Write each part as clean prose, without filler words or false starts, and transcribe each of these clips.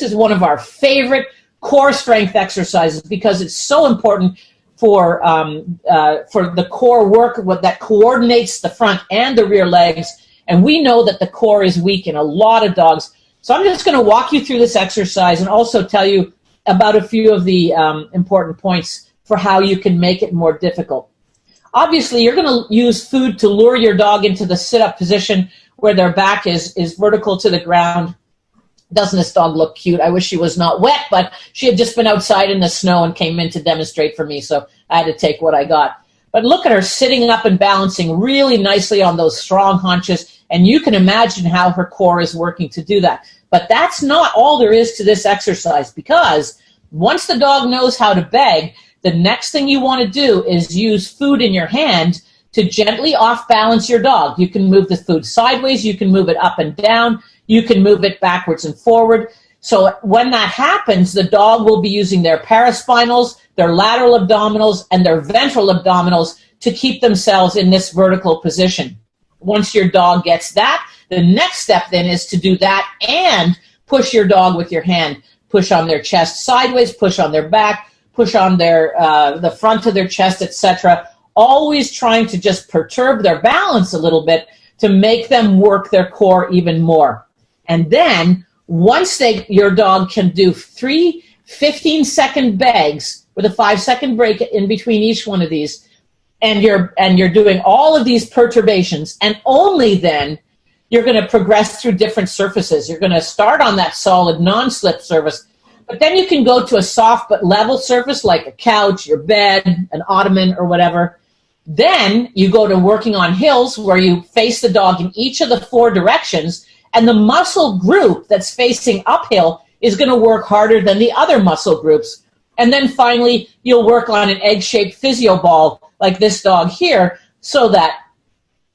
is one of our favorite core strength exercises because it's so important for the core work that coordinates the front and the rear legs. And we know that the core is weak in a lot of dogs. So I'm just going to walk you through this exercise and also tell you about a few of the important points for how you can make it more difficult. Obviously, you're going to use food to lure your dog into the sit-up position where their back is vertical to the ground. Doesn't this dog look cute? I wish she was not wet, but she had just been outside in the snow and came in to demonstrate for me, so I had to take what I got. But look at her sitting up and balancing really nicely on those strong haunches, and you can imagine how her core is working to do that. But that's not all there is to this exercise, because once the dog knows how to beg, the next thing you want to do is use food in your hand to gently off-balance your dog. You can move the food sideways, you can move it up and down, you can move it backwards and forward. So when that happens, the dog will be using their paraspinals, their lateral abdominals, and their ventral abdominals to keep themselves in this vertical position. Once your dog gets that, the next step then is to do that and push your dog with your hand. Push on their chest sideways, push on their back, push on their the front of their chest, etc. Always trying to just perturb their balance a little bit to make them work their core even more. And then once your dog can do 3 15-second begs with a 5-second break in between each one of these, and you're doing all of these perturbations, and only then you're going to progress through different surfaces. You're going to start on that solid non-slip surface, but then you can go to a soft but level surface like a couch, your bed, an ottoman, or whatever. Then you go to working on hills where you face the dog in each of the 4 directions, and the muscle group that's facing uphill is going to work harder than the other muscle groups. And then finally, you'll work on an egg-shaped physio ball like this dog here, so that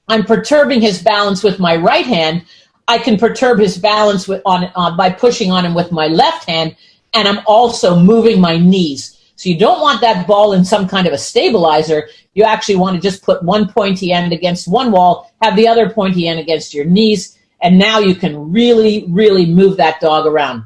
I'm perturbing his balance with my right hand. I can perturb his balance by pushing on him with my left hand, and I'm also moving my knees. So you don't want that ball in some kind of a stabilizer. You actually want to just put one pointy end against one wall, have the other pointy end against your knees, and now you can really, really move that dog around.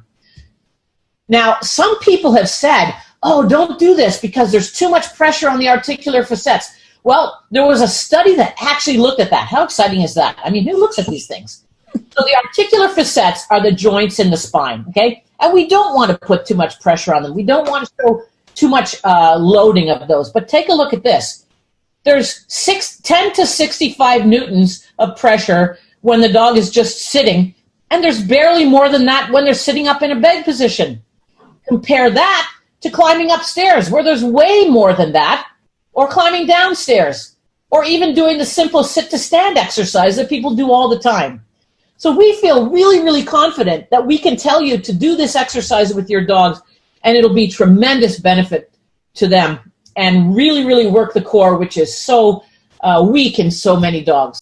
Now, some people have said, oh, don't do this because there's too much pressure on the articular facets. Well, there was a study that actually looked at that. How exciting is that? I mean, who looks at these things? So the articular facets are the joints in the spine, okay? And we don't want to put too much pressure on them. We don't want to show too much loading of those. But take a look at this. There's 10 to 65 newtons of pressure when the dog is just sitting, and there's barely more than that when they're sitting up in a beg position. Compare that to climbing upstairs, where there's way more than that, or climbing downstairs, or even doing the simple sit-to-stand exercise that people do all the time. So we feel really, really confident that we can tell you to do this exercise with your dogs, and it'll be tremendous benefit to them and really, really work the core, which is so weak in so many dogs.